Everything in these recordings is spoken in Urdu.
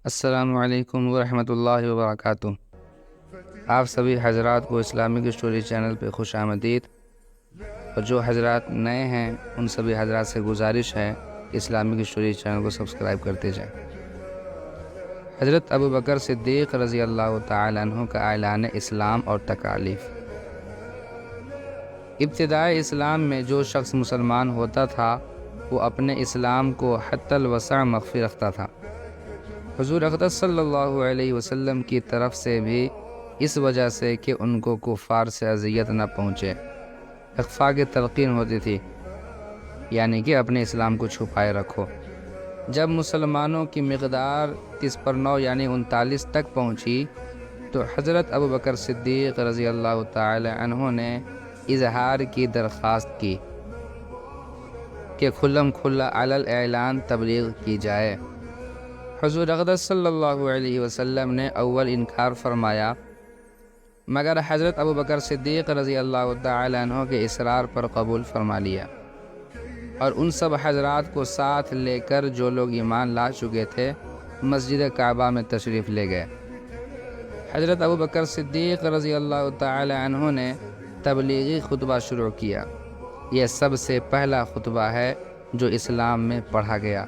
السلام علیکم ورحمۃ اللہ وبرکاتہ۔ آپ سبھی حضرات کو اسلامک اسٹوری چینل پہ خوش آمدید، اور جو حضرات نئے ہیں ان سبھی حضرات سے گزارش ہے کہ اسلامک اسٹوری چینل کو سبسکرائب کرتے جائیں۔ حضرت ابوبکر صدیق رضی اللہ تعالی عنہ کا اعلان اسلام اور تکالیف۔ ابتدائے اسلام میں جو شخص مسلمان ہوتا تھا وہ اپنے اسلام کو حتی الوسع مخفی رکھتا تھا۔ حضور اقدس صلی اللہ علیہ وسلم کی طرف سے بھی اس وجہ سے کہ ان کو کفار سے اذیت نہ پہنچے، اخفاء کی تلقین ہوتی تھی، یعنی کہ اپنے اسلام کو چھپائے رکھو۔ جب مسلمانوں کی مقدار 30/9 یعنی 39 تک پہنچی تو حضرت ابوبکر صدیق رضی اللہ تعالی عنہ نے اظہار کی درخواست کی کہ کھلم کھلا علی الاعلان تبلیغ کی جائے۔ حضور اقدس صلی اللہ علیہ وسلم نے اول انکار فرمایا، مگر حضرت ابوبکر صدیق رضی اللہ تعالی عنہ کے اصرار پر قبول فرما لیا، اور ان سب حضرات کو ساتھ لے کر جو لوگ ایمان لا چکے تھے مسجد کعبہ میں تشریف لے گئے۔ حضرت ابوبکر صدیق رضی اللہ تعالی عنہ نے تبلیغی خطبہ شروع کیا۔ یہ سب سے پہلا خطبہ ہے جو اسلام میں پڑھا گیا،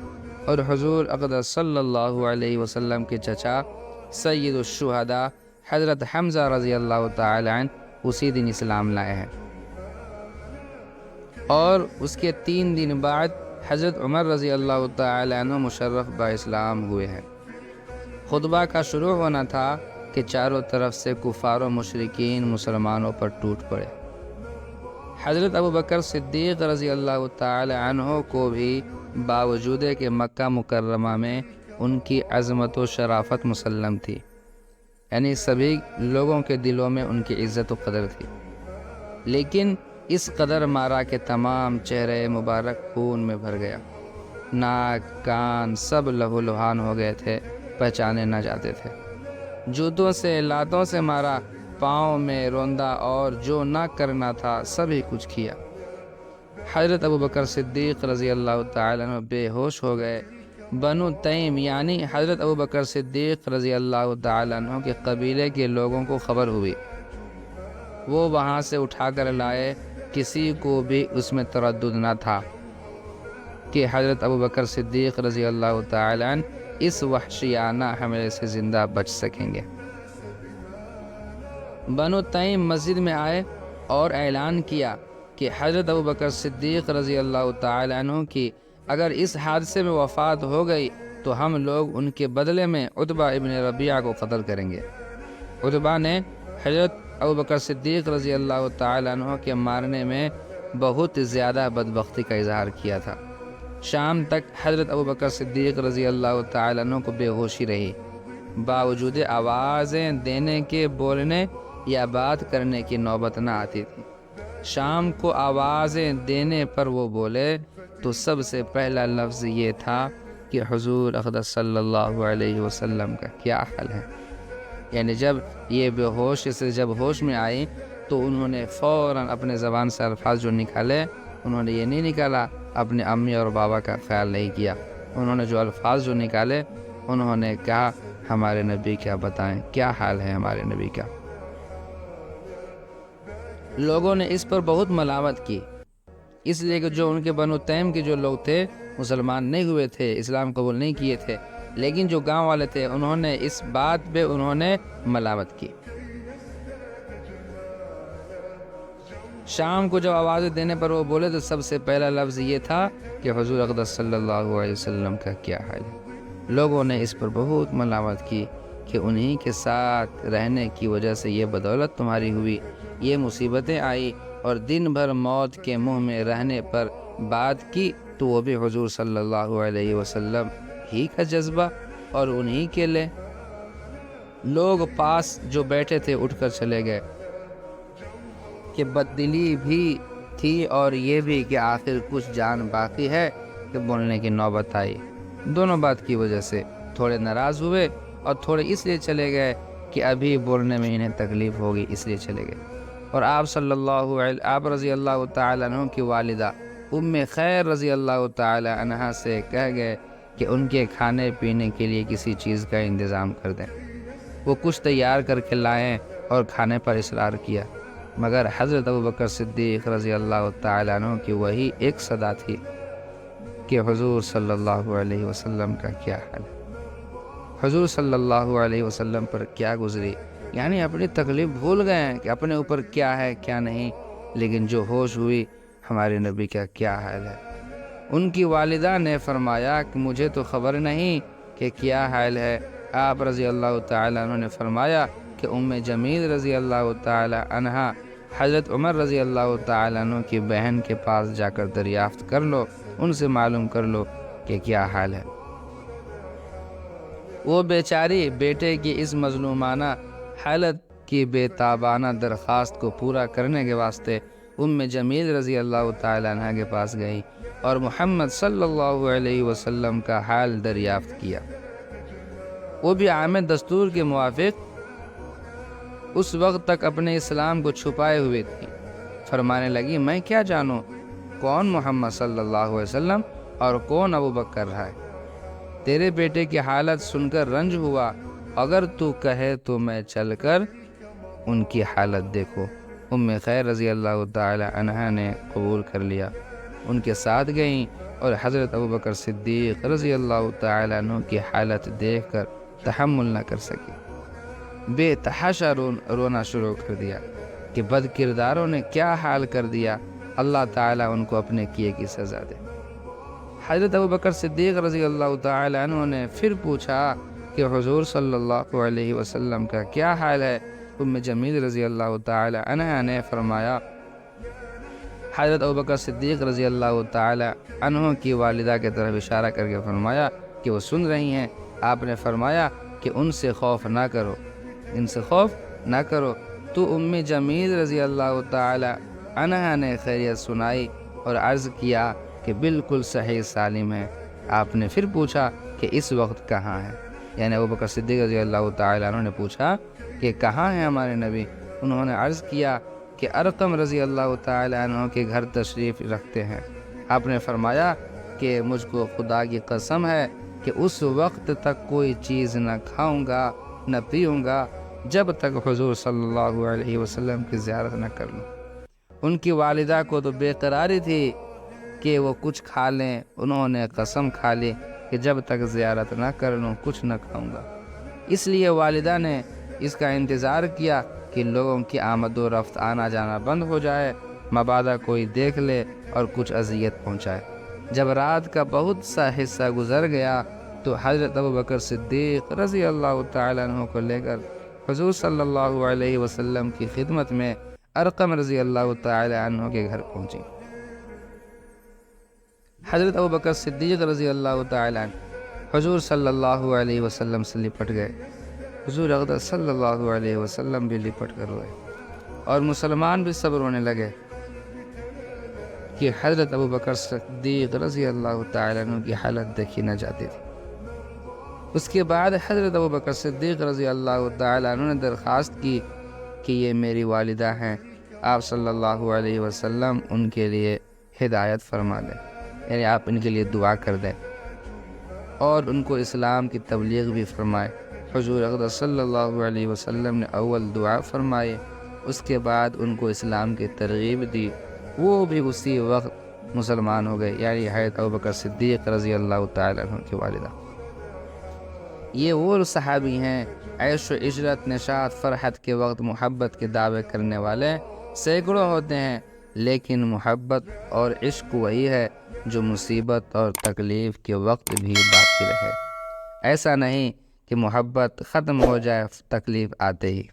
اور حضور اقدس صلی اللہ علیہ وسلم کے چچا سید الشہداء حضرت حمزہ رضی اللہ تعالی عنہ اسی دن اسلام لائے ہیں، اور اس کے 3 دن بعد حضرت عمر رضی اللہ تعالی عنہ مشرف با اسلام ہوئے ہیں۔ خطبہ کا شروع ہونا تھا کہ چاروں طرف سے کفار و مشرکین مسلمانوں پر ٹوٹ پڑے۔ حضرت ابوبکر صدیق رضی اللہ تعالی عنہ کو بھی باوجود کہ مکہ مکرمہ میں ان کی عظمت و شرافت مسلم تھی، یعنی سبھی لوگوں کے دلوں میں ان کی عزت و قدر تھی، لیکن اس قدر مارا کہ تمام چہرے مبارک خون میں بھر گیا، ناک کان سب لہو لہان ہو گئے تھے، پہچانے نہ جاتے تھے۔ جوتوں سے لاتوں سے مارا، پاؤں میں روندا، اور جو نہ کرنا تھا سبھی کچھ کیا۔ حضرت ابوبکر صدیق رضی اللہ تعالی عنہ بے ہوش ہو گئے۔ بنو تیم یعنی حضرت ابوبکر صدیق رضی اللہ تعالی عنہ کے قبیلے کے لوگوں کو خبر ہوئی، وہ وہاں سے اٹھا کر لائے۔ کسی کو بھی اس میں تردد نہ تھا کہ حضرت ابوبکر صدیق رضی اللہ تعالی عنہ اس وحشیانہ حملے سے زندہ بچ سکیں گے۔ بنو تیم مسجد میں آئے اور اعلان کیا کہ حضرت ابوبکر صدیق رضی اللہ تعالی عنہ کی اگر اس حادثے میں وفات ہو گئی تو ہم لوگ ان کے بدلے میں عتبہ ابن ربیعہ کو قتل کریں گے۔ عتبہ نے حضرت ابوبکر صدیق رضی اللہ تعالی عنہ کے مارنے میں بہت زیادہ بدبختی کا اظہار کیا تھا۔ شام تک حضرت ابوبکر صدیق رضی اللہ تعالی عنہ کو بے ہوشی رہی، باوجود آوازیں دینے کے بولنے یا بات کرنے کی نوبت نہ آتی تھی۔ شام کو آوازیں دینے پر وہ بولے تو سب سے پہلا لفظ یہ تھا کہ حضور اقدس صلی اللہ علیہ وسلم کا کیا حال ہے، یعنی جب یہ بے ہوش سے جب ہوش میں آئی تو انہوں نے فوراً اپنے زبان سے الفاظ جو نکالے، انہوں نے یہ نہیں نکالا اپنے امی اور بابا کا خیال نہیں کیا، انہوں نے جو الفاظ جو نکالے انہوں نے کہا ہمارے نبی کیا بتائیں، کیا حال ہے ہمارے نبی کا۔ لوگوں نے اس پر بہت ملامت کی، اس لیے کہ جو ان کے بنو تیم کے جو لوگ تھے مسلمان نہیں ہوئے تھے، اسلام قبول نہیں کیے تھے، لیکن جو گاؤں والے تھے انہوں نے اس بات پہ انہوں نے ملامت کی۔ شام کو جب آوازیں دینے پر وہ بولے تو سب سے پہلا لفظ یہ تھا کہ حضور اقدس صلی اللہ علیہ وسلم کا کیا حال ہے۔ لوگوں نے اس پر بہت ملامت کی کہ انہی کے ساتھ رہنے کی وجہ سے یہ بدولت تمہاری ہوئی، یہ مصیبتیں آئی، اور دن بھر موت کے منہ میں رہنے پر بات کی تو وہ بھی حضور صلی اللہ علیہ وسلم ہی کا جذبہ اور انہی کے لئے۔ لوگ پاس جو بیٹھے تھے اٹھ کر چلے گئے کہ بددلی بھی تھی اور یہ بھی کہ آخر کچھ جان باقی ہے کہ بولنے کی نوبت آئی۔ دونوں بات کی وجہ سے تھوڑے ناراض ہوئے اور تھوڑے اس لیے چلے گئے کہ ابھی بولنے میں انہیں تکلیف ہوگی، اس لیے چلے گئے۔ اور آپ رضی اللہ تعالی عنہ کی والدہ ام خیر رضی اللہ تعالی عنہ سے کہہ گئے کہ ان کے کھانے پینے کے لیے کسی چیز کا انتظام کر دیں۔ وہ کچھ تیار کر کے لائیں اور کھانے پر اصرار کیا، مگر حضرت ابوبکر صدیق رضی اللہ تعالیٰ عنہ کی وہی ایک صدا تھی کہ حضور صلی اللہ علیہ وسلم کا کیا حال ہے، حضور صلی اللہ علیہ وسلم پر کیا گزری، یعنی اپنی تکلیف بھول گئے ہیں کہ اپنے اوپر کیا ہے کیا نہیں، لیکن جو ہوش ہوئی ہمارے نبی کا کیا حال ہے۔ ان کی والدہ نے فرمایا کہ مجھے تو خبر نہیں کہ کیا حال ہے۔ آپ رضی اللہ تعالیٰ عنہ نے فرمایا کہ ام جمیل رضی اللہ تعالیٰ عنہ حضرت عمر رضی اللہ تعالیٰ عنہ کی بہن کے پاس جا کر دریافت کر لو، ان سے معلوم کر لو کہ کیا حال ہے۔ وہ بیچاری بیٹے کی اس مظلومانہ حالت کی بے تابانہ درخواست کو پورا کرنے کے واسطے ام جمیل رضی اللہ تعالیٰ عنہ کے پاس گئی اور محمد صلی اللہ علیہ وسلم کا حال دریافت کیا۔ وہ بھی عام دستور کے موافق اس وقت تک اپنے اسلام کو چھپائے ہوئے تھی۔ فرمانے لگی، میں کیا جانوں کون محمد صلی اللہ علیہ وسلم اور کون ابوبکر ہے؟ تیرے بیٹے کی حالت سن کر رنج ہوا، اگر تو کہے تو میں چل کر ان کی حالت دیکھو۔ ام خیر رضی اللہ تعالی عنہا نے قبول کر لیا، ان کے ساتھ گئیں اور حضرت ابوبکر صدیق رضی اللہ تعالی عنہ کی حالت دیکھ کر تحمل نہ کر سکی، بے تحاشا رونا شروع کر دیا کہ بد کرداروں نے کیا حال کر دیا، اللہ تعالیٰ ان کو اپنے کیے کی سزا دے۔ حضرت ابوبکر صدیق رضی اللہ تعالی عنہ نے پھر پوچھا کہ حضور صلی اللہ علیہ وسلم کا کیا حال ہے؟ ام جمیل رضی اللہ تعالی عنہ نے فرمایا، حضرت ابوبکر صدیق رضی اللہ تعالی عنہ کی والدہ کی طرف اشارہ کر کے فرمایا کہ وہ سن رہی ہیں۔ آپ نے فرمایا کہ ان سے خوف نہ کرو، ان سے خوف نہ کرو۔ تو ام جمیل رضی اللہ تعالی عنہ نے خیریت سنائی اور عرض کیا کہ بالکل صحیح سالم ہے۔ آپ نے پھر پوچھا کہ اس وقت کہاں ہے؟ یعنی ابوبکر صدیق رضی اللہ تعالی عنہ نے پوچھا کہ کہاں ہیں ہمارے نبی؟ انہوں نے عرض کیا کہ ارقم رضی اللہ تعالی عنہ کے گھر تشریف رکھتے ہیں۔ آپ نے فرمایا کہ مجھ کو خدا کی قسم ہے کہ اس وقت تک کوئی چیز نہ کھاؤں گا نہ پیوں گا جب تک حضور صلی اللہ علیہ وسلم کی زیارت نہ کر لوں۔ ان کی والدہ کو تو بے قراری تھی کہ وہ کچھ کھا لیں، انہوں نے قسم کھا لی کہ جب تک زیارت نہ کر لوں کچھ نہ کھاؤں گا۔ اس لیے والدہ نے اس کا انتظار کیا کہ لوگوں کی آمد و رفت آنا جانا بند ہو جائے، مبادا کوئی دیکھ لے اور کچھ اذیت پہنچائے۔ جب رات کا بہت سا حصہ گزر گیا تو حضرت ابوبکر صدیق رضی اللہ تعالیٰ عنہ کو لے کر حضور صلی اللہ علیہ وسلم کی خدمت میں ارقم رضی اللہ تعالیٰ عنہ کے گھر پہنچی۔ حضرت ابوبکر صدیق رضی اللہ تعالیٰ عنہ حضور صلی اللہ علیہ وسلم سے لپٹ گئے۔ حضور اقدس صلی اللہ علیہ وسلم بھی لپٹ کر روئے اور مسلمان بھی سب رونے لگے کہ حضرت ابوبکر صدیق رضی اللہ تعالیٰ عنہ کی حالت دیکھی نہ جاتی تھی۔ اس کے بعد حضرت ابوبکر صدیق رضی اللہ تعالیٰ عنہ نے درخواست کی کہ یہ میری والدہ ہیں، آپ صلی اللہ علیہ وسلم ان کے لیے ہدایت فرما دیں، یعنی آپ ان کے لیے دعا کر دیں اور ان کو اسلام کی تبلیغ بھی فرمائے۔ حضور اقدس صلی اللہ علیہ وسلم نے اول دعا فرمائی، اس کے بعد ان کو اسلام کی ترغیب دی، وہ بھی اسی وقت مسلمان ہو گئے، یعنی حضرت ابوبکر صدیق رضی اللہ تعالیٰ عنہ کی والدہ۔ یہ وہ صحابی ہیں عیش و عشرت نشاط فرحت کے وقت محبت کے دعوے کرنے والے سینکڑوں ہوتے ہیں، لیکن محبت اور عشق وہی ہے جو مصیبت اور تکلیف کے وقت بھی باقی رہے۔ ایسا نہیں کہ محبت ختم ہو جائے تکلیف آتے ہی۔